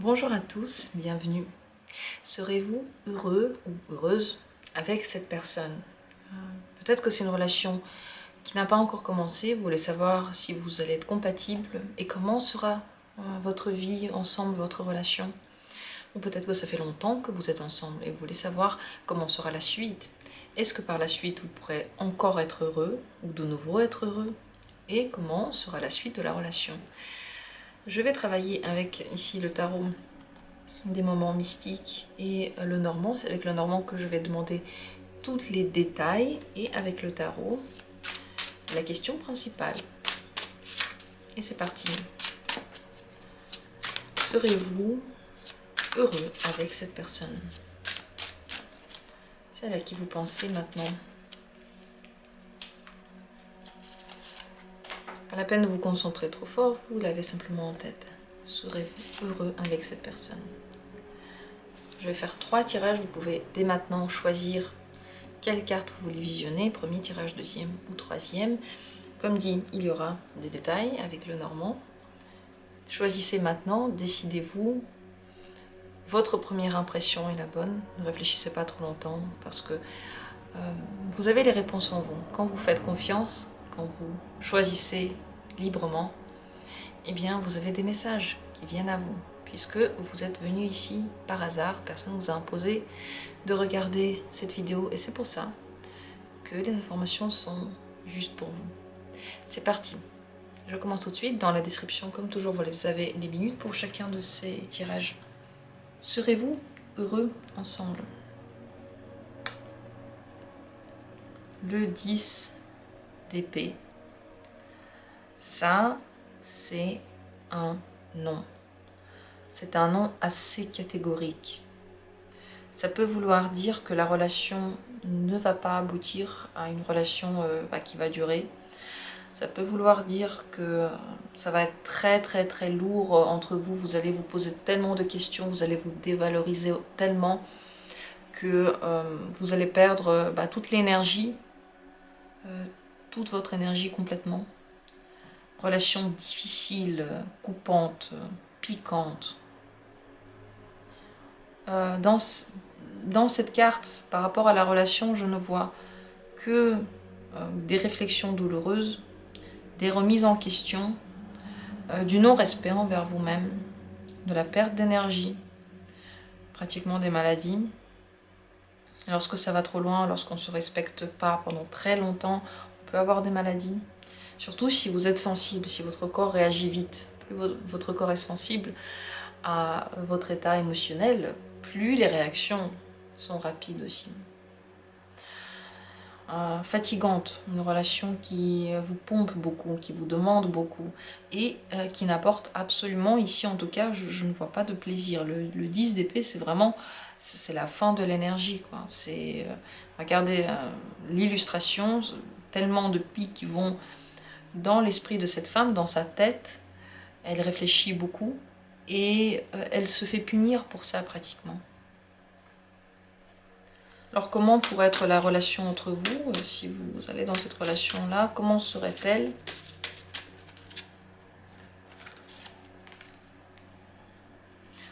Bonjour à tous, bienvenue. Serez-vous heureux ou heureuse avec cette personne? Peut-être que c'est une relation qui n'a pas encore commencé, vous voulez savoir si vous allez être compatible et comment sera votre vie ensemble, votre relation. Ou peut-être que ça fait longtemps que vous êtes ensemble et vous voulez savoir comment sera la suite. Est-ce que par la suite vous pourrez encore être heureux ou de nouveau être heureux? Et comment sera la suite de la relation? Je vais travailler avec ici le tarot des moments mystiques et le normand. C'est avec le normand que je vais demander tous les détails et avec le tarot, la question principale. Et c'est parti. Serez-vous heureux avec cette personne? Celle à qui vous pensez maintenant. Pas la peine de vous concentrer trop fort, vous l'avez simplement en tête. Serez-vous heureux avec cette personne? Je vais faire 3 tirages, vous pouvez dès maintenant choisir quelle carte vous voulez visionner, premier tirage, deuxième ou troisième. Comme dit, il y aura des détails avec le normand. Choisissez maintenant, décidez-vous. Votre première impression est la bonne. Ne réfléchissez pas trop longtemps parce que vous avez les réponses en vous. Quand vous faites confiance, quand vous choisissez librement, eh bien vous avez des messages qui viennent à vous. Puisque vous êtes venu ici par hasard, personne ne vous a imposé de regarder cette vidéo et c'est pour ça que les informations sont juste pour vous. C'est parti. Je commence tout de suite. Dans la description, comme toujours, vous avez les minutes pour chacun de ces tirages. Serez-vous heureux ensemble? Le 10 d'épée. Ça, c'est un non. C'est un non assez catégorique. Ça peut vouloir dire que la relation ne va pas aboutir à une relation qui va durer. Ça peut vouloir dire que ça va être très lourd entre vous. Vous allez vous poser tellement de questions, vous allez vous dévaloriser tellement que vous allez perdre toute l'énergie, toute votre énergie complètement. Relation difficile, coupante, piquante. Dans cette carte, par rapport à la relation, je ne vois que des réflexions douloureuses, des remises en question, du non-respect envers vous-même, de la perte d'énergie, pratiquement des maladies. Lorsque ça va trop loin, lorsqu'on ne se respecte pas pendant très longtemps, on peut avoir des maladies. Surtout si vous êtes sensible, si votre corps réagit vite. Plus votre corps est sensible à votre état émotionnel, plus les réactions sont rapides aussi. Fatigante, une relation qui vous pompe beaucoup, qui vous demande beaucoup et qui n'apporte absolument, ici en tout cas, je ne vois pas de plaisir. Le 10 d'épée, c'est vraiment, c'est la fin de l'énergie, quoi. C'est, regardez l'illustration, tellement de pics qui vont dans l'esprit de cette femme, dans sa tête, elle réfléchit beaucoup et elle se fait punir pour ça pratiquement. Alors comment pourrait être la relation entre vous, si vous allez dans cette relation-là? Comment serait-elle?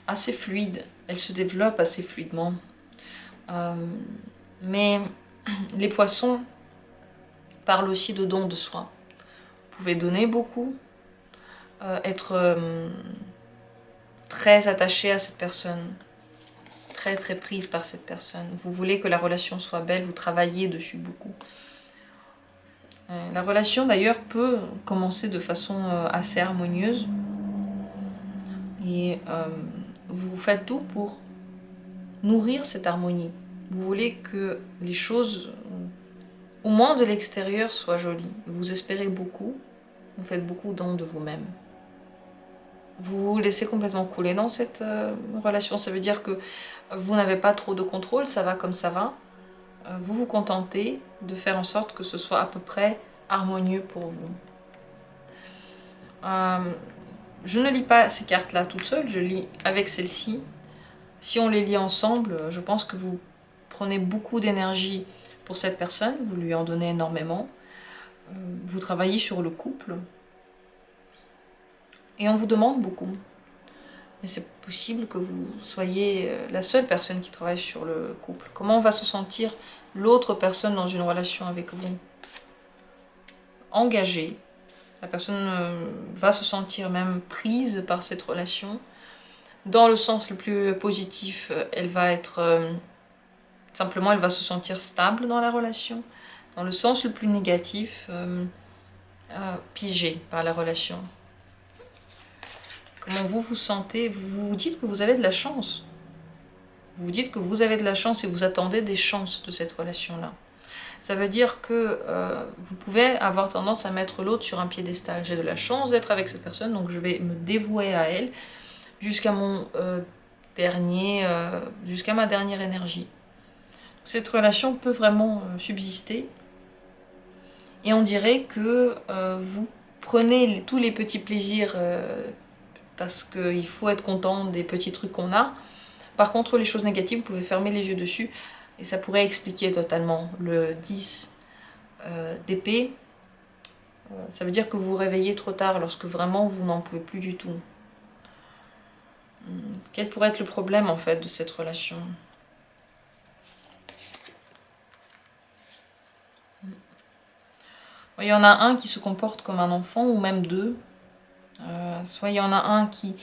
Assez fluide, elle se développe assez fluidement. Mais les poissons parlent aussi de don de soi. Vous pouvez donner beaucoup, être très attaché à cette personne, très prise par cette personne. Vous voulez que la relation soit belle, vous travaillez dessus beaucoup. La relation d'ailleurs peut commencer de façon assez harmonieuse et vous faites tout pour nourrir cette harmonie. Vous voulez que les choses, au moins de l'extérieur, soient jolies. Vous espérez beaucoup, vous faites beaucoup don de vous-même. Vous vous laissez complètement couler dans cette relation. Ça veut dire que vous n'avez pas trop de contrôle, ça va comme ça va. Vous vous contentez de faire en sorte que ce soit à peu près harmonieux pour vous. Je ne lis pas ces cartes-là toutes seules, je lis avec celle-ci. Si on les lit ensemble, je pense que vous prenez beaucoup d'énergie pour cette personne, vous lui en donnez énormément. Vous travaillez sur le couple. Et on vous demande beaucoup. mais c'est possible que vous soyez la seule personne qui travaille sur le couple. Comment va se sentir l'autre personne dans une relation avec vous? Engagée. La personne va se sentir même prise par cette relation. Dans le sens le plus positif, elle va être... simplement, elle va se sentir stable dans la relation. Dans le sens le plus négatif, piégée par la relation. Comment vous vous sentez? Vous vous dites que vous avez de la chance. Vous vous dites que vous avez de la chance et vous attendez des chances de cette relation-là. Ça veut dire que vous pouvez avoir tendance à mettre l'autre sur un piédestal. J'ai de la chance d'être avec cette personne, donc je vais me dévouer à elle jusqu'à jusqu'à ma dernière énergie. Cette relation peut vraiment subsister. Et on dirait que vous prenez tous les petits plaisirs parce qu'il faut être content des petits trucs qu'on a. Par contre, les choses négatives, vous pouvez fermer les yeux dessus. Et ça pourrait expliquer totalement le 10 d'épée. Ça veut dire que vous vous réveillez trop tard lorsque vraiment vous n'en pouvez plus du tout. Quel pourrait être le problème en fait de cette relation? Il y en a un qui se comporte comme un enfant, ou même deux. Soit il y en a un qui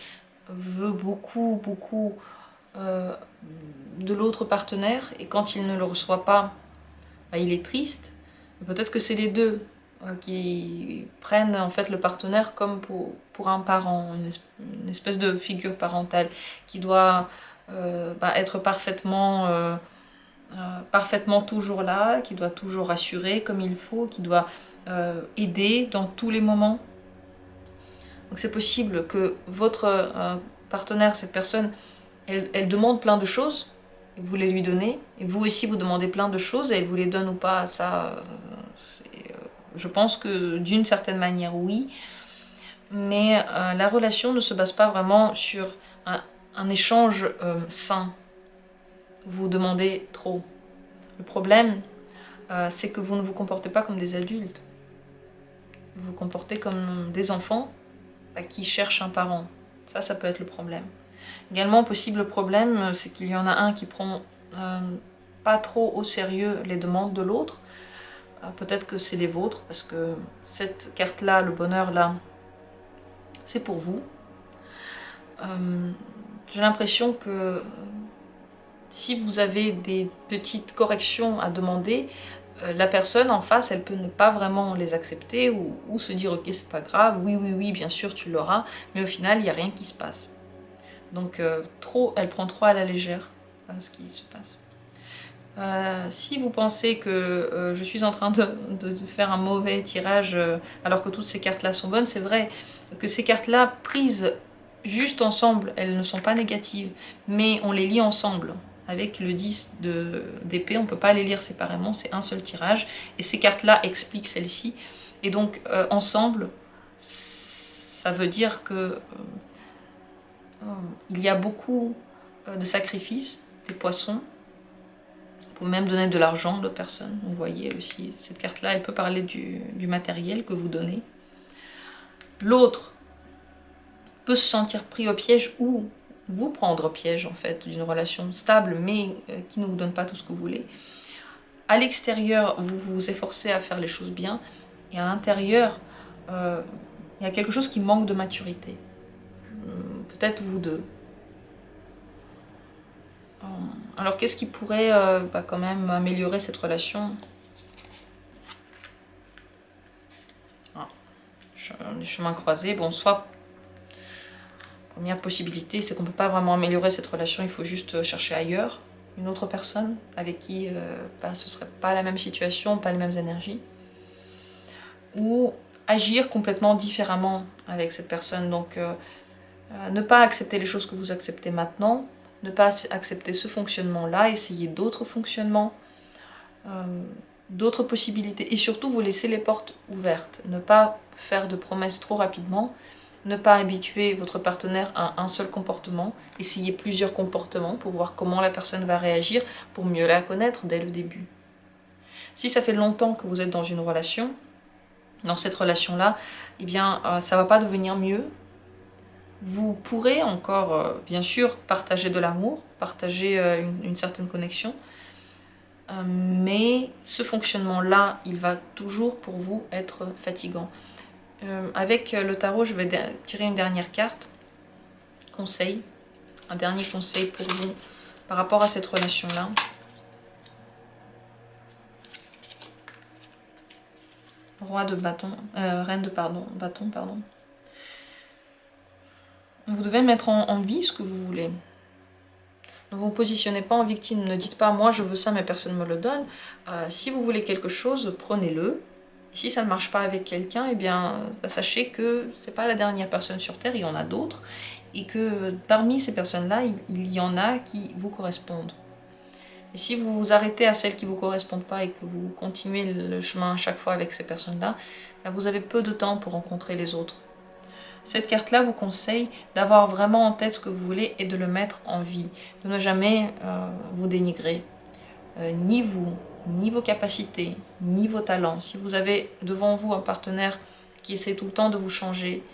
veut beaucoup de l'autre partenaire, et quand il ne le reçoit pas, il est triste. Peut-être que c'est les deux qui prennent en fait le partenaire comme pour un parent, une espèce de figure parentale qui doit être parfaitement toujours là, qui doit toujours assurer comme il faut, qui doit aider dans tous les moments. Donc c'est possible que votre partenaire, cette personne, elle demande plein de choses, et vous les lui donnez, et vous aussi vous demandez plein de choses, et elle vous les donne ou pas, ça, je pense que d'une certaine manière oui, mais la relation ne se base pas vraiment sur un échange sain. Vous demandez trop. Le problème, c'est que vous ne vous comportez pas comme des adultes. Vous vous comportez comme des enfants qui cherchent un parent. Ça peut être le problème. Également, possible problème, c'est qu'il y en a un qui prend pas trop au sérieux les demandes de l'autre. Peut-être que c'est les vôtres, parce que cette carte-là, le bonheur-là, c'est pour vous. J'ai l'impression que si vous avez des petites corrections à demander, la personne en face, elle peut ne pas vraiment les accepter ou se dire ok, c'est pas grave, oui, bien sûr tu l'auras, mais au final, il n'y a rien qui se passe. Donc elle prend trop à la légère ce qui se passe. Si vous pensez que je suis en train de faire un mauvais tirage alors que toutes ces cartes-là sont bonnes, c'est vrai que ces cartes-là, prises juste ensemble, elles ne sont pas négatives, mais on les lit ensemble. Avec le 10 d'épée, on ne peut pas les lire séparément, c'est un seul tirage, et ces cartes-là expliquent celle-ci. Et donc, ensemble, ça veut dire que il y a beaucoup de sacrifices, des poissons. Vous pouvez même donner de l'argent à d'autres personnes. Vous voyez aussi, cette carte-là, elle peut parler du matériel que vous donnez. L'autre peut se sentir pris au piège ou vous prendre au piège en fait d'une relation stable mais qui ne vous donne pas tout ce que vous voulez. À l'extérieur, vous vous efforcez à faire les choses bien, et à l'intérieur, il y a quelque chose qui manque de maturité. Peut-être vous deux. Alors qu'est-ce qui pourrait quand même améliorer cette relation? Les chemins croisés, bon, soit première possibilité, c'est qu'on ne peut pas vraiment améliorer cette relation, il faut juste chercher ailleurs, une autre personne avec qui ce ne serait pas la même situation, pas les mêmes énergies. Ou agir complètement différemment avec cette personne. Donc ne pas accepter les choses que vous acceptez maintenant, ne pas accepter ce fonctionnement-là, essayer d'autres fonctionnements, d'autres possibilités. Et surtout, vous laisser les portes ouvertes. Ne pas faire de promesses trop rapidement. Ne pas habituer votre partenaire à un seul comportement, essayez plusieurs comportements pour voir comment la personne va réagir, pour mieux la connaître dès le début. Si ça fait longtemps que vous êtes dans une relation, dans cette relation-là, eh bien, ça ne va pas devenir mieux. Vous pourrez encore, bien sûr, partager de l'amour, partager une certaine connexion, mais ce fonctionnement-là, il va toujours pour vous être fatigant. Avec le tarot, je vais tirer une dernière carte, conseil, un dernier conseil pour vous par rapport à cette relation-là. Roi de bâton, reine de bâton, pardon. Vous devez mettre en vie ce que vous voulez. Ne vous positionnez pas en victime, ne dites pas « moi je veux ça mais personne ne me le donne ». Si vous voulez quelque chose, prenez-le. Si ça ne marche pas avec quelqu'un, eh bien sachez que c'est pas la dernière personne sur Terre, il y en a d'autres. Et que parmi ces personnes-là, il y en a qui vous correspondent. Et si vous vous arrêtez à celles qui ne vous correspondent pas et que vous continuez le chemin à chaque fois avec ces personnes-là, vous avez peu de temps pour rencontrer les autres. Cette carte-là vous conseille d'avoir vraiment en tête ce que vous voulez et de le mettre en vie. De ne jamais vous dénigrer. Ni vous, ni vos capacités, ni vos talents. Si vous avez devant vous un partenaire qui essaie tout le temps de vous changer,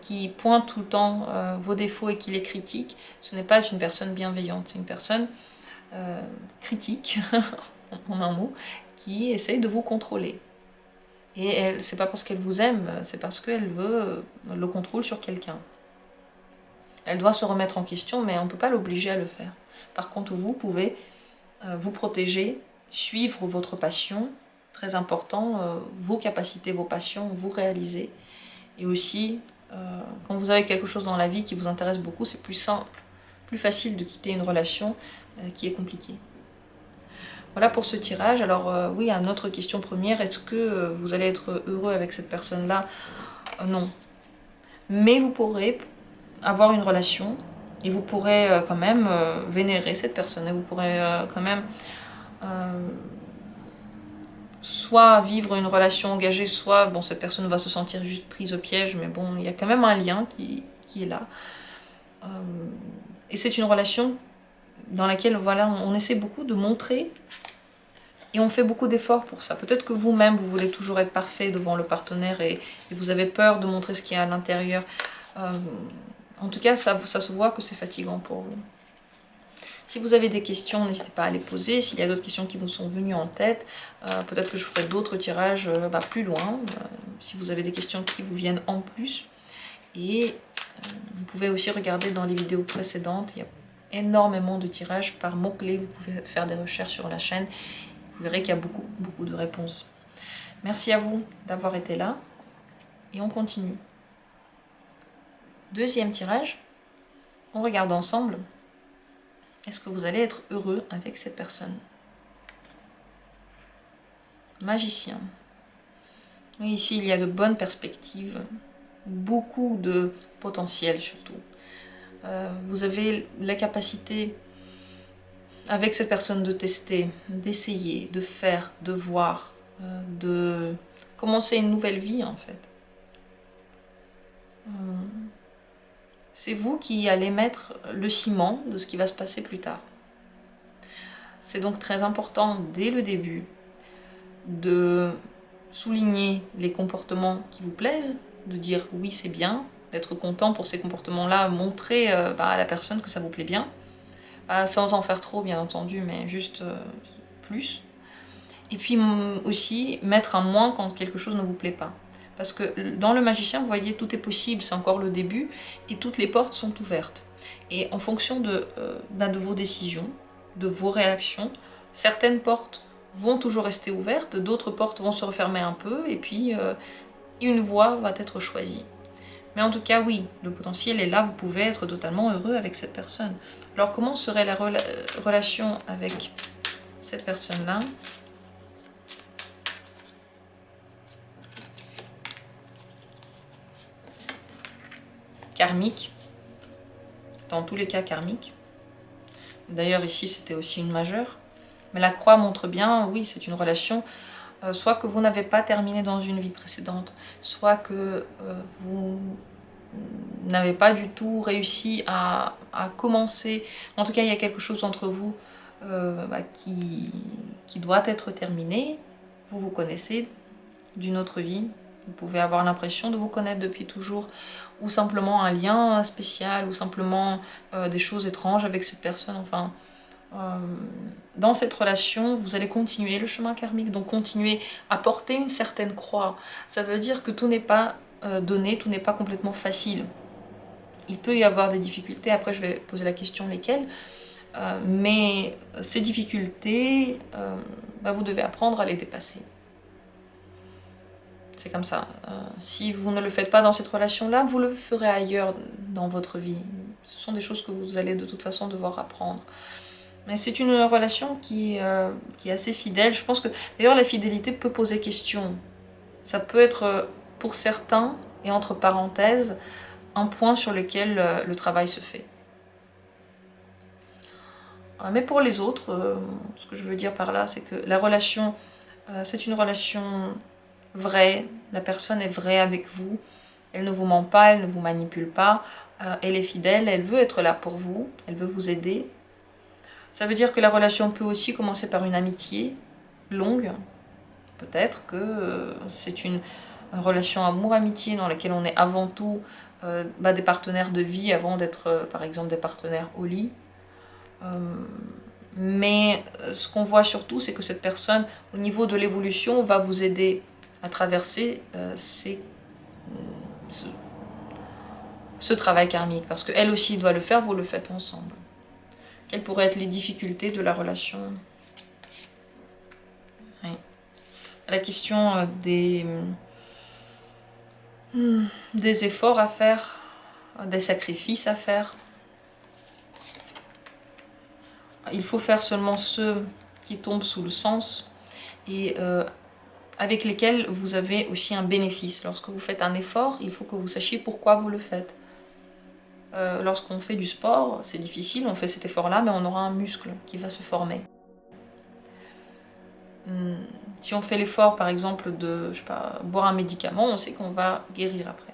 qui pointe tout le temps vos défauts et qui les critique, ce n'est pas une personne bienveillante. C'est une personne critique, en un mot, qui essaye de vous contrôler. Et c'est pas parce qu'elle vous aime, c'est parce qu'elle veut le contrôle sur quelqu'un. Elle doit se remettre en question, mais on ne peut pas l'obliger à le faire. Par contre, vous pouvez vous protéger, suivre votre passion, très important, vos capacités, vos passions, vous réaliser. Et aussi, quand vous avez quelque chose dans la vie qui vous intéresse beaucoup, c'est plus simple, plus facile de quitter une relation qui est compliquée. Voilà pour ce tirage. Alors oui, une autre question première, est-ce que vous allez être heureux avec cette personne-là? Non. Mais vous pourrez avoir une relation et vous pourrez quand même vénérer cette personne. Et vous pourrez quand même soit vivre une relation engagée, soit bon, cette personne va se sentir juste prise au piège, mais bon, il y a quand même un lien qui est là. Et c'est une relation dans laquelle voilà, on essaie beaucoup de montrer et on fait beaucoup d'efforts pour ça. Peut-être que vous-même, vous voulez toujours être parfait devant le partenaire et vous avez peur de montrer ce qu'il y a à l'intérieur. En tout cas, ça se voit que c'est fatigant pour vous. Si vous avez des questions, n'hésitez pas à les poser. S'il y a d'autres questions qui vous sont venues en tête, peut-être que je ferai d'autres tirages plus loin, si vous avez des questions qui vous viennent en plus. Et vous pouvez aussi regarder dans les vidéos précédentes, il y a énormément de tirages par mots-clés. Vous pouvez faire des recherches sur la chaîne. Vous verrez qu'il y a beaucoup de réponses. Merci à vous d'avoir été là. Et on continue. Deuxième tirage. On regarde ensemble. Est-ce que vous allez être heureux avec cette personne? Magicien. Oui, ici, il y a de bonnes perspectives. Beaucoup de potentiel surtout. Vous avez la capacité avec cette personne de tester, d'essayer, de faire, de voir, de commencer une nouvelle vie en fait. C'est vous qui allez mettre le ciment de ce qui va se passer plus tard. C'est donc très important dès le début de souligner les comportements qui vous plaisent, de dire oui c'est bien, d'être content pour ces comportements-là, montrer à la personne que ça vous plaît bien, sans en faire trop bien entendu, mais juste plus. Et puis aussi mettre un moins quand quelque chose ne vous plaît pas. Parce que dans le magicien, vous voyez, tout est possible, c'est encore le début, et toutes les portes sont ouvertes. Et en fonction de vos décisions, de vos réactions, certaines portes vont toujours rester ouvertes, d'autres portes vont se refermer un peu, et puis une voie va être choisie. Mais en tout cas, oui, le potentiel est là, vous pouvez être totalement heureux avec cette personne. Alors comment serait la relation avec cette personne-là ? Karmique, dans tous les cas karmique. D'ailleurs ici c'était aussi une majeure. Mais la croix montre bien, oui, c'est une relation, soit que vous n'avez pas terminé dans une vie précédente, soit que vous n'avez pas du tout réussi à commencer. En tout cas, il y a quelque chose entre vous qui doit être terminé. Vous vous connaissez d'une autre vie, Vous pouvez avoir l'impression de vous connaître depuis toujours, ou simplement un lien spécial, ou simplement des choses étranges avec cette personne. Enfin, dans cette relation, vous allez continuer le chemin karmique, donc continuer à porter une certaine croix. Ça veut dire que tout n'est pas donné, tout n'est pas complètement facile. Il peut y avoir des difficultés, après je vais poser la question lesquelles, mais ces difficultés, vous devez apprendre à les dépasser. C'est comme ça. Si vous ne le faites pas dans cette relation-là, vous le ferez ailleurs dans votre vie. Ce sont des choses que vous allez de toute façon devoir apprendre. Mais c'est une relation qui est assez fidèle. Je pense que d'ailleurs la fidélité peut poser question. Ça peut être pour certains, et entre parenthèses, un point sur lequel le travail se fait. Mais pour les autres, ce que je veux dire par là, c'est que la relation, c'est une relation vraie, la personne est vraie avec vous, elle ne vous ment pas, elle ne vous manipule pas, elle est fidèle, elle veut être là pour vous, elle veut vous aider. Ça veut dire que la relation peut aussi commencer par une amitié longue, peut-être que c'est une relation amour-amitié dans laquelle on est avant tout des partenaires de vie avant d'être par exemple des partenaires au lit. Mais ce qu'on voit surtout, c'est que cette personne, au niveau de l'évolution, va vous aider à traverser ce travail karmique. Parce qu'elle aussi doit le faire, vous le faites ensemble. Quelles pourraient être les difficultés de la relation? Oui. La question des efforts à faire, des sacrifices à faire. Il faut faire seulement ceux qui tombent sous le sens et avec lesquels vous avez aussi un bénéfice. Lorsque vous faites un effort, il faut que vous sachiez pourquoi vous le faites. Lorsqu'on fait du sport, c'est difficile, on fait cet effort-là, mais on aura un muscle qui va se former. Si on fait l'effort, par exemple, de boire un médicament, on sait qu'on va guérir après.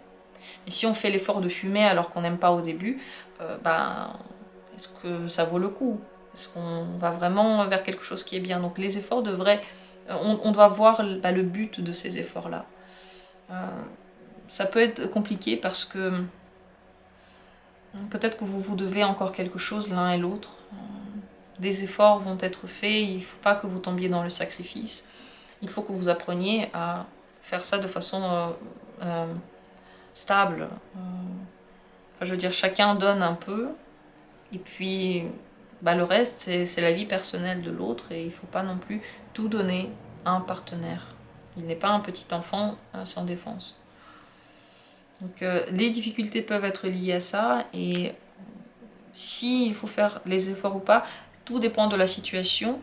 Et si on fait l'effort de fumer alors qu'on n'aime pas au début, est-ce que ça vaut le coup? Est-ce qu'on va vraiment vers quelque chose qui est bien? Donc les efforts devraient... On doit voir le but de ces efforts-là. Ça peut être compliqué parce que peut-être que vous devez encore quelque chose l'un et l'autre. Des efforts vont être faits, il ne faut pas que vous tombiez dans le sacrifice. Il faut que vous appreniez à faire ça de façon stable. Je veux dire, chacun donne un peu, et puis le reste, c'est la vie personnelle de l'autre, et il ne faut pas non plus tout donner à un partenaire. Il n'est pas un petit enfant sans défense. Donc les difficultés peuvent être liées à ça, et s'il faut faire les efforts ou pas, tout dépend de la situation,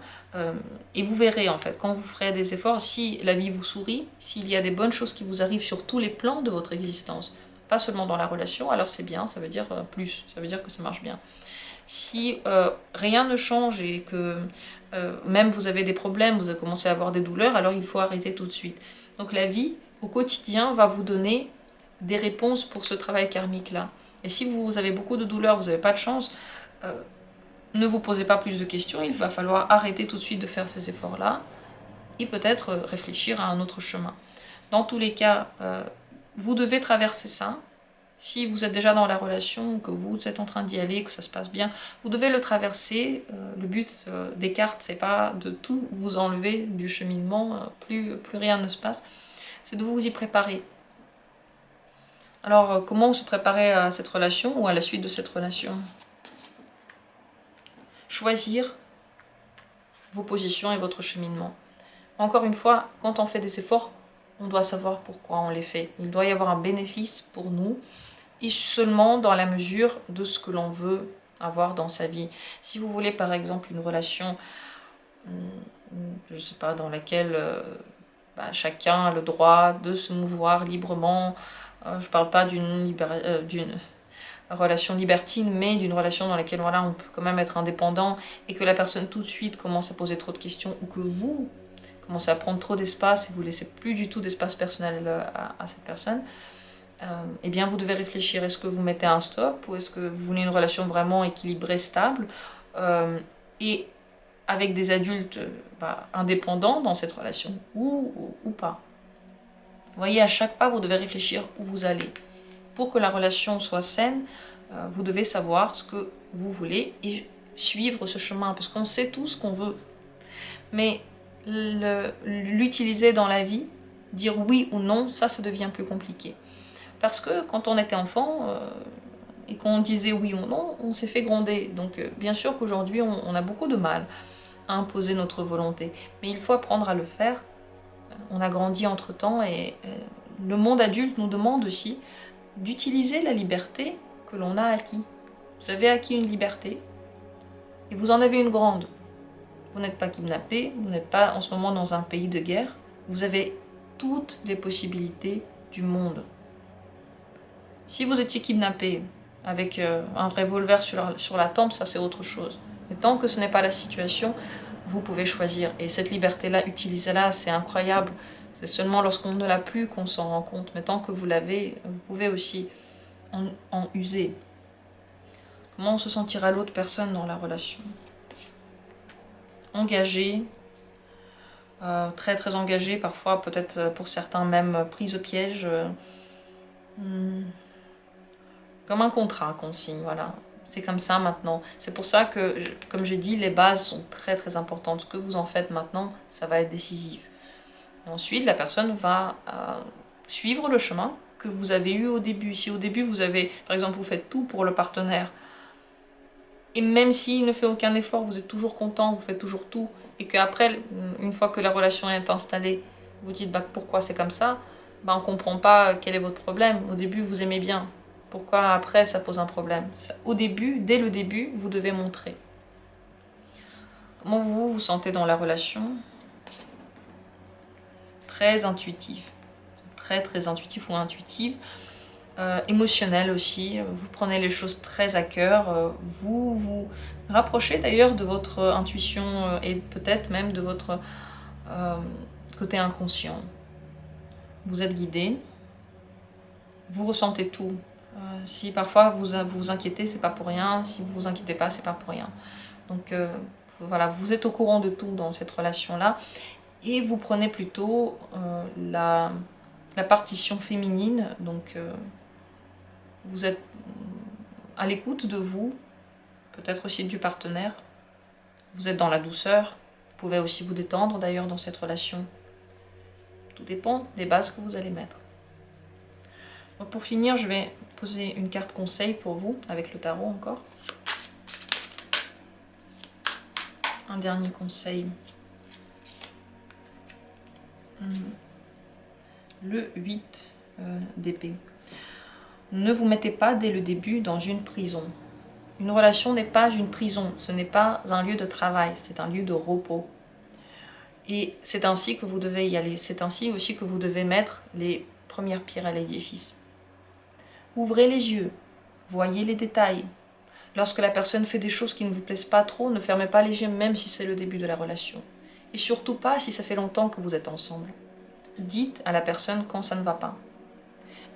et vous verrez en fait, quand vous ferez des efforts, si la vie vous sourit, s'il y a des bonnes choses qui vous arrivent sur tous les plans de votre existence, pas seulement dans la relation, alors c'est bien, ça veut dire plus, ça veut dire que ça marche bien. Si rien ne change et que même vous avez des problèmes, vous avez commencé à avoir des douleurs, alors il faut arrêter tout de suite. Donc la vie, au quotidien, va vous donner des réponses pour ce travail karmique-là. Et si vous avez beaucoup de douleurs, vous n'avez pas de chance, ne vous posez pas plus de questions, il va falloir arrêter tout de suite de faire ces efforts-là et peut-être réfléchir à un autre chemin. Dans tous les cas, vous devez traverser ça. Si vous êtes déjà dans la relation, que vous êtes en train d'y aller, que ça se passe bien, vous devez le traverser. Le but des cartes, c'est pas de tout vous enlever du cheminement, plus rien ne se passe, c'est de vous y préparer. Alors, comment se préparer à cette relation ou à la suite de cette relation? Choisir vos positions et votre cheminement. Encore une fois, quand on fait des efforts, on doit savoir pourquoi on les fait. Il doit y avoir un bénéfice pour nous, et seulement dans la mesure de ce que l'on veut avoir dans sa vie. Si vous voulez par exemple une relation, je ne sais pas, dans laquelle chacun a le droit de se mouvoir librement, je ne parle pas d'une relation libertine, mais d'une relation dans laquelle voilà, on peut quand même être indépendant, et que la personne tout de suite commence à poser trop de questions, ou que vous commencez à prendre trop d'espace et vous laissez plus du tout d'espace personnel à cette personne, eh bien vous devez réfléchir, est-ce que vous mettez un stop, ou est-ce que vous voulez une relation vraiment équilibrée, stable, et avec des adultes indépendants dans cette relation, ou pas. Vous voyez, à chaque pas, vous devez réfléchir où vous allez. Pour que la relation soit saine, vous devez savoir ce que vous voulez et suivre ce chemin, parce qu'on sait tout ce qu'on veut. Mais l'utiliser dans la vie, dire oui ou non, ça devient plus compliqué. Parce que quand on était enfant et qu'on disait oui ou non, on s'est fait gronder. Donc bien sûr qu'aujourd'hui, on a beaucoup de mal à imposer notre volonté. Mais il faut apprendre à le faire. On a grandi entre-temps et le monde adulte nous demande aussi d'utiliser la liberté que l'on a acquis. Vous avez acquis une liberté et vous en avez une grande. Vous n'êtes pas kidnappé, vous n'êtes pas en ce moment dans un pays de guerre. Vous avez toutes les possibilités du monde. Si vous étiez kidnappé avec un revolver sur la tempe, ça c'est autre chose. Mais tant que ce n'est pas la situation, vous pouvez choisir. Et cette liberté-là, utilisez-la, c'est incroyable. C'est seulement lorsqu'on ne l'a plus qu'on s'en rend compte. Mais tant que vous l'avez, vous pouvez aussi en user. Comment se sentira l'autre personne dans la relation? Engagé, très très engagé, parfois peut-être pour certains même prise au piège. Comme un contrat qu'on signe, voilà. C'est comme ça maintenant. C'est pour ça que, comme j'ai dit, les bases sont très très importantes. Ce que vous en faites maintenant, ça va être décisif. Et ensuite, la personne va suivre le chemin que vous avez eu au début. Si au début, vous avez, par exemple, vous faites tout pour le partenaire, et même s'il ne fait aucun effort, vous êtes toujours content, vous faites toujours tout, et qu'après, une fois que la relation est installée, vous dites bah, pourquoi c'est comme ça, bah, on ne comprend pas quel est votre problème. Au début, vous aimez bien. Pourquoi après, ça pose un problème? Au début, dès le début, vous devez montrer. Comment vous vous sentez dans la relation? Très intuitif. Très très intuitif ou intuitive. Émotionnel aussi, vous prenez les choses très à cœur, vous vous rapprochez d'ailleurs de votre intuition et peut-être même de votre côté inconscient. Vous êtes guidé, vous ressentez tout. Si parfois vous vous inquiétez, c'est pas pour rien, si vous vous inquiétez pas, c'est pas pour rien. Donc voilà, vous êtes au courant de tout dans cette relation-là et vous prenez plutôt la partition féminine, donc vous êtes à l'écoute de vous, peut-être aussi du partenaire. Vous êtes dans la douceur. Vous pouvez aussi vous détendre d'ailleurs dans cette relation. Tout dépend des bases que vous allez mettre. Donc pour finir, je vais poser une carte conseil pour vous, avec le tarot encore. Un dernier conseil. Le 8 d'épée. Ne vous mettez pas dès le début dans une prison. Une relation n'est pas une prison, ce n'est pas un lieu de travail, c'est un lieu de repos. Et c'est ainsi que vous devez y aller, c'est ainsi aussi que vous devez mettre les premières pierres à l'édifice. Ouvrez les yeux, voyez les détails. Lorsque la personne fait des choses qui ne vous plaisent pas trop, ne fermez pas les yeux même si c'est le début de la relation. Et surtout pas si ça fait longtemps que vous êtes ensemble. Dites à la personne quand ça ne va pas.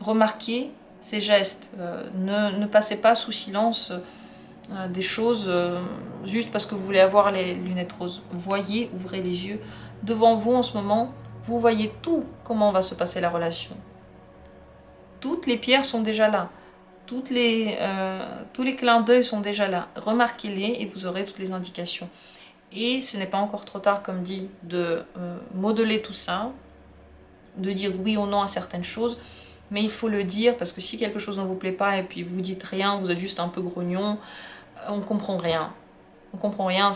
Remarquez ces gestes, ne passez pas sous silence des choses juste parce que vous voulez avoir les lunettes roses. Voyez, ouvrez les yeux. Devant vous en ce moment, vous voyez tout comment va se passer la relation. Toutes les pierres sont déjà là. Tous les clins d'œil sont déjà là. Remarquez-les et vous aurez toutes les indications. Et ce n'est pas encore trop tard, comme dit, de modeler tout ça, de dire oui ou non à certaines choses. Mais il faut le dire, parce que si quelque chose ne vous plaît pas et puis vous dites rien, vous êtes juste un peu grognon, on comprend rien. On comprend rien.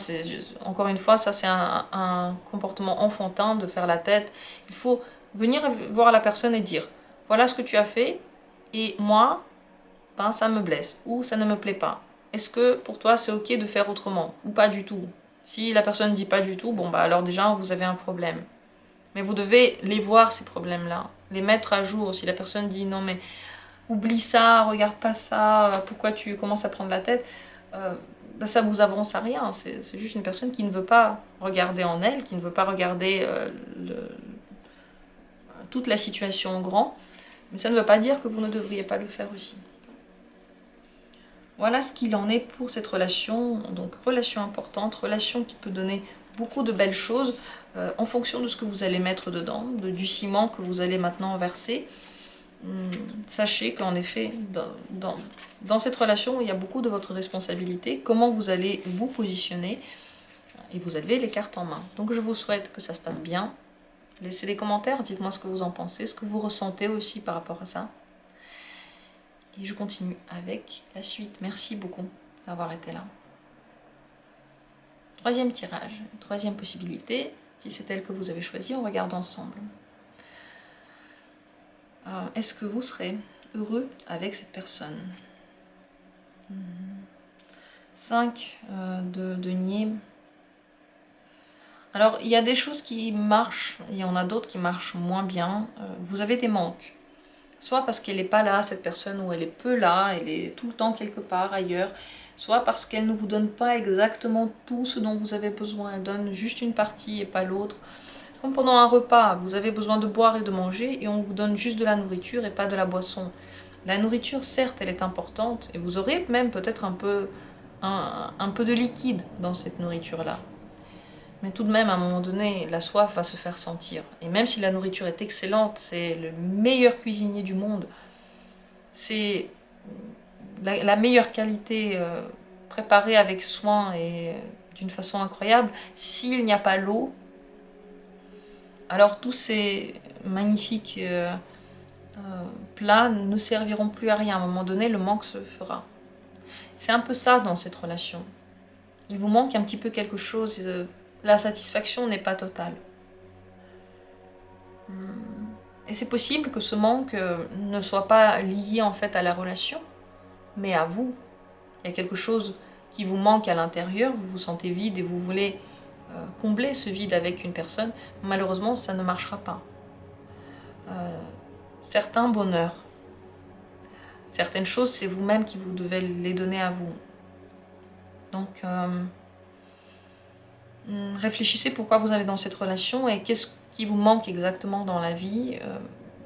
Encore une fois, ça c'est un comportement enfantin de faire la tête. Il faut venir voir la personne et dire voilà ce que tu as fait et moi, ben, ça me blesse ou ça ne me plaît pas. Est-ce que pour toi c'est ok de faire autrement ou pas du tout? Si la personne dit pas du tout, bon bah alors déjà vous avez un problème. Mais vous devez les voir ces problèmes-là, les mettre à jour. Si la personne dit non mais oublie ça, regarde pas ça, pourquoi tu commences à prendre la tête, ben ça vous avance à rien. C'est juste une personne qui ne veut pas regarder en elle, qui ne veut pas regarder toute la situation en grand. Mais ça ne veut pas dire que vous ne devriez pas le faire aussi. Voilà ce qu'il en est pour cette relation. Donc relation importante, relation qui peut donner beaucoup de belles choses en fonction de ce que vous allez mettre dedans, du ciment que vous allez maintenant verser. Sachez qu'en effet, dans cette relation, il y a beaucoup de votre responsabilité, comment vous allez vous positionner, et vous avez les cartes en main. Donc je vous souhaite que ça se passe bien. Laissez des commentaires, dites-moi ce que vous en pensez, ce que vous ressentez aussi par rapport à ça. Et je continue avec la suite. Merci beaucoup d'avoir été là. Troisième tirage, troisième possibilité. Si c'est elle que vous avez choisie, on regarde ensemble. Est-ce que vous serez heureux avec cette personne? 5 de denier. Alors, il y a des choses qui marchent, il y en a d'autres qui marchent moins bien. Vous avez des manques. Soit parce qu'elle n'est pas là, cette personne, ou elle est peu là, elle est tout le temps quelque part ailleurs. Soit parce qu'elle ne vous donne pas exactement tout ce dont vous avez besoin. Elle donne juste une partie et pas l'autre. Comme pendant un repas, vous avez besoin de boire et de manger, et on vous donne juste de la nourriture et pas de la boisson. La nourriture, certes, elle est importante, et vous aurez même peut-être un peu de liquide dans cette nourriture-là. Mais tout de même, à un moment donné, la soif va se faire sentir. Et même si la nourriture est excellente, c'est le meilleur cuisinier du monde, c'est la meilleure qualité préparée avec soin et d'une façon incroyable, s'il n'y a pas l'eau, alors tous ces magnifiques plats ne serviront plus à rien. À un moment donné, le manque se fera. C'est un peu ça dans cette relation. Il vous manque un petit peu quelque chose, la satisfaction n'est pas totale. Et c'est possible que ce manque ne soit pas lié en fait à la relation, mais à vous. Il y a quelque chose qui vous manque à l'intérieur, vous vous sentez vide et vous voulez combler ce vide avec une personne. Malheureusement, ça ne marchera pas. Certains bonheurs, certaines choses, c'est vous-même qui vous devez les donner à vous. Donc, réfléchissez pourquoi vous allez dans cette relation et qu'est-ce qui vous manque exactement dans la vie.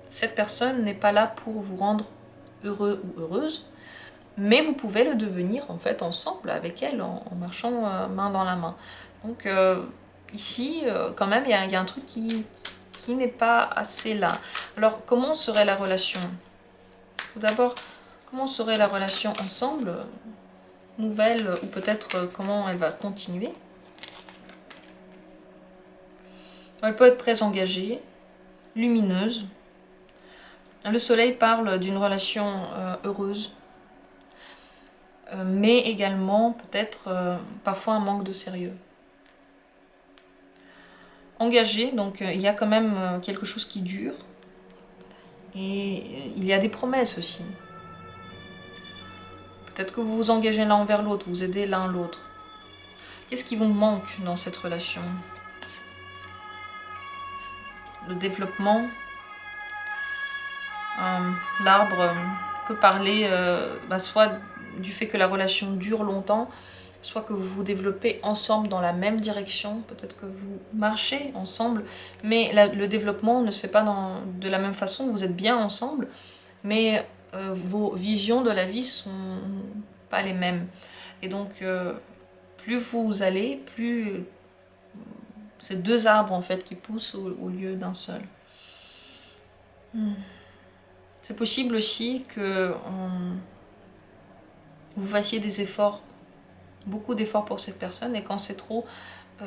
Cette personne n'est pas là pour vous rendre heureux ou heureuse, mais vous pouvez le devenir en fait ensemble avec elle, en marchant main dans la main. Donc ici, quand même, il y a un truc qui n'est pas assez là. Alors, comment serait la relation? Tout d'abord, comment serait la relation ensemble? Nouvelle, ou peut-être comment elle va continuer? Elle peut être très engagée, lumineuse. Le soleil parle d'une relation heureuse, mais également peut-être parfois un manque de sérieux. Engagée, donc il y a quand même quelque chose qui dure, et il y a des promesses aussi. Peut-être que vous vous engagez l'un envers l'autre, vous aidez l'un l'autre. Qu'est-ce qui vous manque dans cette relation? Le développement. L'arbre peut parler soit du fait que la relation dure longtemps, soit que vous vous développez ensemble dans la même direction, peut-être que vous marchez ensemble, mais le développement ne se fait pas de la même façon, vous êtes bien ensemble, mais vos visions de la vie sont pas les mêmes. Et donc, plus vous allez, plus c'est deux arbres en fait qui poussent au lieu d'un seul. C'est possible aussi que vous fassiez des efforts, beaucoup d'efforts pour cette personne, et quand c'est trop,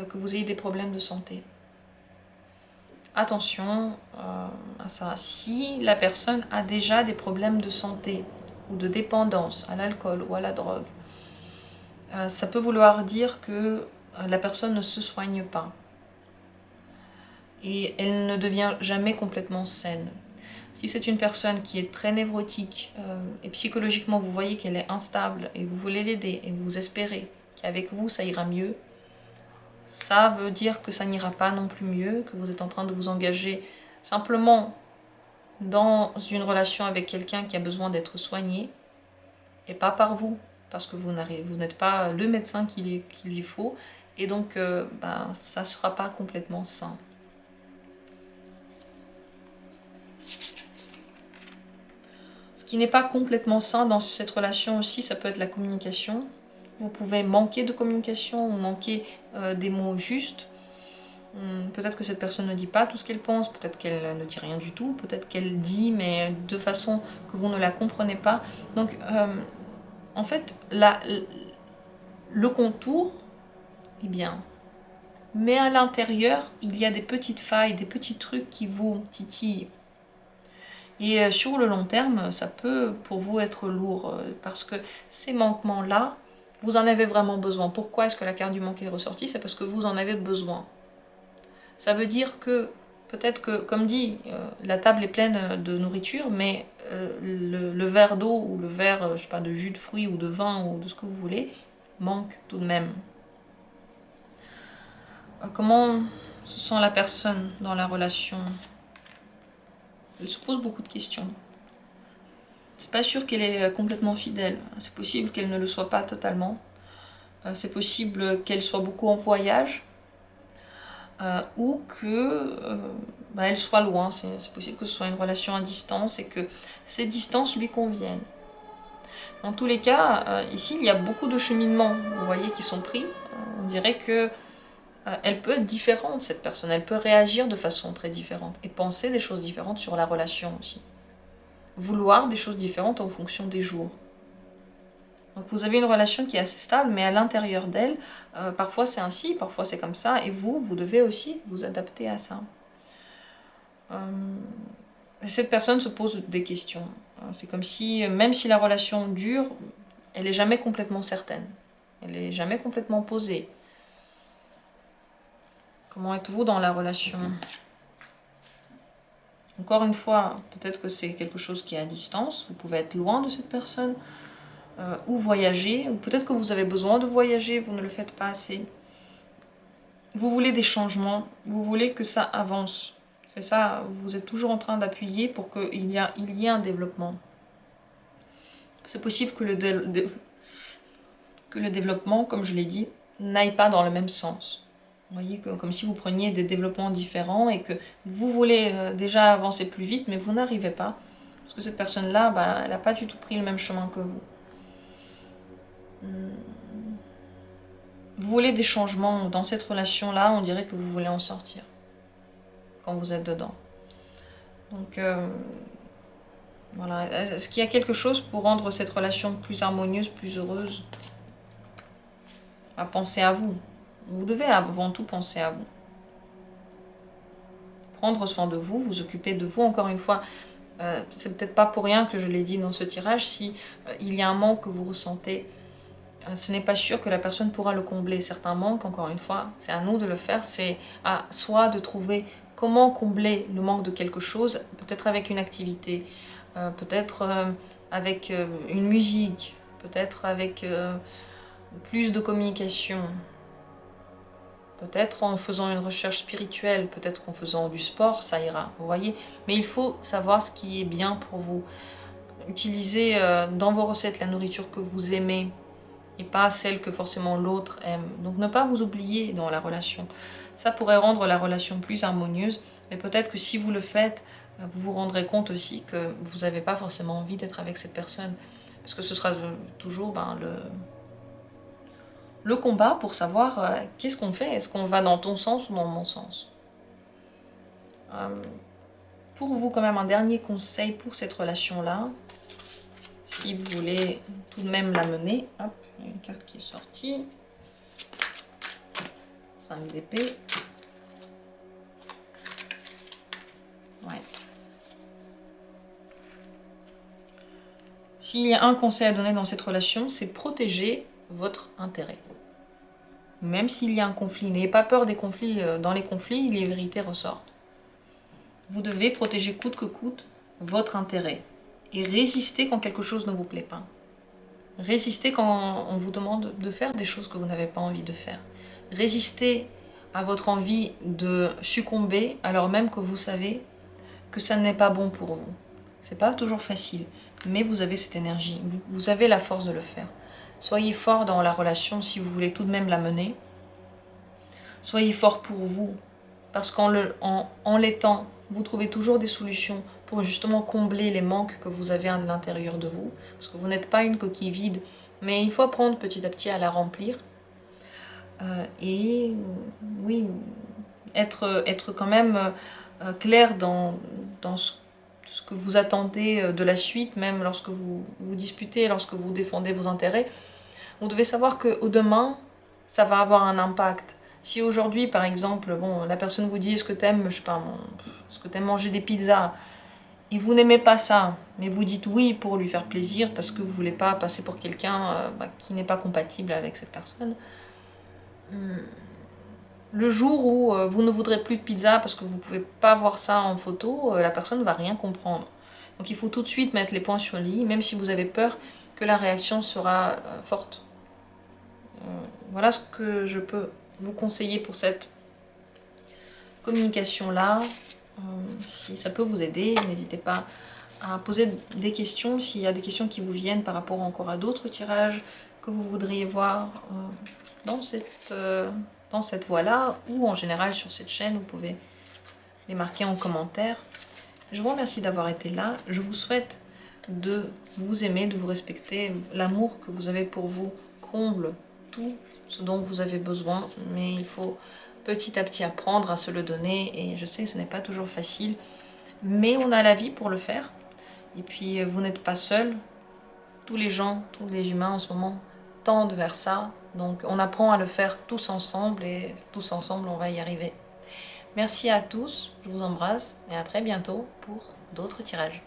que vous ayez des problèmes de santé. Attention à ça. Si la personne a déjà des problèmes de santé ou de dépendance à l'alcool ou à la drogue, ça peut vouloir dire que la personne ne se soigne pas. Et elle ne devient jamais complètement saine. Si c'est une personne qui est très névrotique et psychologiquement vous voyez qu'elle est instable et vous voulez l'aider et vous espérez qu'avec vous ça ira mieux, ça veut dire que ça n'ira pas non plus mieux, que vous êtes en train de vous engager simplement dans une relation avec quelqu'un qui a besoin d'être soigné et pas par vous, parce que vous n'êtes pas le médecin qu'il lui faut, et donc ça ne sera pas complètement sain. Ce qui n'est pas complètement sain dans cette relation aussi, ça peut être la communication, Vous pouvez manquer de communication ou manquer des mots justes. Peut-être que cette personne ne dit pas tout ce qu'elle pense, peut-être qu'elle ne dit rien du tout, peut-être qu'elle dit mais de façon que vous ne la comprenez pas. Donc en fait, le contour est bien. Mais à l'intérieur, il y a des petites failles, des petits trucs qui vous titillent. Et sur le long terme, ça peut pour vous être lourd parce que ces manquements-là, vous en avez vraiment besoin. Pourquoi est-ce que la carte du manque est ressortie? C'est parce que vous en avez besoin. Ça veut dire que peut-être que, comme dit, la table est pleine de nourriture, mais le verre d'eau ou le verre, je sais pas, de jus de fruits ou de vin ou de ce que vous voulez, manque tout de même. Comment se sent la personne dans la relation? Elle se pose beaucoup de questions. C'est pas sûr qu'elle est complètement fidèle. C'est possible qu'elle ne le soit pas totalement. C'est possible qu'elle soit beaucoup en voyage. Ou que elle soit loin. C'est possible que ce soit une relation à distance et que ces distances lui conviennent. Dans tous les cas, ici, il y a beaucoup de cheminements, vous voyez, qui sont pris. On dirait que elle peut être différente, cette personne. Elle peut réagir de façon très différente et penser des choses différentes sur la relation aussi. Vouloir des choses différentes en fonction des jours. Donc vous avez une relation qui est assez stable, mais à l'intérieur d'elle, parfois c'est ainsi, parfois c'est comme ça, et vous devez aussi vous adapter à ça. Cette personne se pose des questions. C'est comme si, même si la relation dure, elle n'est jamais complètement certaine. Elle n'est jamais complètement posée. Comment êtes-vous dans la relation? Encore une fois, peut-être que c'est quelque chose qui est à distance. Vous pouvez être loin de cette personne. Ou voyager. Ou peut-être que vous avez besoin de voyager, vous ne le faites pas assez. Vous voulez des changements. Vous voulez que ça avance. C'est ça, vous êtes toujours en train d'appuyer pour qu'il y ait un développement. C'est possible que le développement, comme je l'ai dit, n'aille pas dans le même sens. Vous voyez, comme si vous preniez des développements différents et que vous voulez déjà avancer plus vite, mais vous n'arrivez pas. Parce que cette personne-là, elle n'a pas du tout pris le même chemin que vous. Vous voulez des changements dans cette relation-là, on dirait que vous voulez en sortir. Quand vous êtes dedans. Donc, voilà. Est-ce qu'il y a quelque chose pour rendre cette relation plus harmonieuse, plus heureuse? À penser à vous. Vous devez avant tout penser à vous. Prendre soin de vous, vous occuper de vous. Encore une fois, c'est peut-être pas pour rien que je l'ai dit dans ce tirage. Si il y a un manque que vous ressentez, ce n'est pas sûr que la personne pourra le combler. Certains manques, encore une fois, c'est à nous de le faire. C'est à soi de trouver comment combler le manque de quelque chose, peut-être avec une activité, peut-être avec une musique, peut-être avec plus de communication, peut-être en faisant une recherche spirituelle, peut-être qu'en faisant du sport, ça ira, vous voyez. Mais il faut savoir ce qui est bien pour vous. Utilisez dans vos recettes la nourriture que vous aimez et pas celle que forcément l'autre aime. Donc ne pas vous oublier dans la relation. Ça pourrait rendre la relation plus harmonieuse, mais peut-être que si vous le faites, vous vous rendrez compte aussi que vous n'avez pas forcément envie d'être avec cette personne. Parce que ce sera toujours le combat pour savoir qu'est-ce qu'on fait. Est-ce qu'on va dans ton sens ou dans mon sens? Pour vous, quand même, un dernier conseil pour cette relation-là. Si vous voulez tout de même la mener. Hop, il y a une carte qui est sortie. 5 d'épée. Ouais. S'il y a un conseil à donner dans cette relation, c'est protéger votre intérêt. Même s'il y a un conflit, n'ayez pas peur des conflits. Dans les conflits, les vérités ressortent. Vous devez protéger coûte que coûte votre intérêt. Et résister quand quelque chose ne vous plaît pas. Résister quand on vous demande de faire des choses que vous n'avez pas envie de faire. Résister à votre envie de succomber alors même que vous savez que ça n'est pas bon pour vous. C'est pas toujours facile, mais vous avez cette énergie, vous avez la force de le faire. Soyez fort dans la relation si vous voulez tout de même la mener. Soyez fort pour vous, parce qu'en l'étant, vous trouvez toujours des solutions pour justement combler les manques que vous avez à l'intérieur de vous, parce que vous n'êtes pas une coquille vide, Mais il faut apprendre petit à petit à la remplir. Et oui, être quand même clair dans ce que vous attendez de la suite, même lorsque vous vous disputez, lorsque vous défendez vos intérêts. Vous devez savoir qu'au demain, ça va avoir un impact. Si aujourd'hui, par exemple, bon, la personne vous dit est-ce que t'aimes, je sais pas, est-ce que t'aimes manger des pizzas et vous n'aimez pas ça, mais vous dites oui pour lui faire plaisir parce que vous voulez pas passer pour quelqu'un qui n'est pas compatible avec cette personne. Le jour où vous ne voudrez plus de pizza parce que vous ne pouvez pas voir ça en photo, la personne ne va rien comprendre. Donc il faut tout de suite mettre les points sur les i, même si vous avez peur que la réaction sera forte. Voilà ce que je peux vous conseiller pour cette communication-là. Si ça peut vous aider, n'hésitez pas à poser des questions, s'il y a des questions qui vous viennent par rapport encore à d'autres tirages que vous voudriez voir dans cette voie-là, ou en général sur cette chaîne, vous pouvez les marquer en commentaire. Je vous remercie d'avoir été là. Je vous souhaite de vous aimer, de vous respecter. L'amour que vous avez pour vous comble tout ce dont vous avez besoin, mais il faut petit à petit apprendre à se le donner, et je sais que ce n'est pas toujours facile, mais on a la vie pour le faire. Et puis vous n'êtes pas seul, tous les gens, tous les humains en ce moment tendent vers ça, donc on apprend à le faire tous ensemble, et tous ensemble on va y arriver. Merci à tous, je vous embrasse et à très bientôt pour d'autres tirages.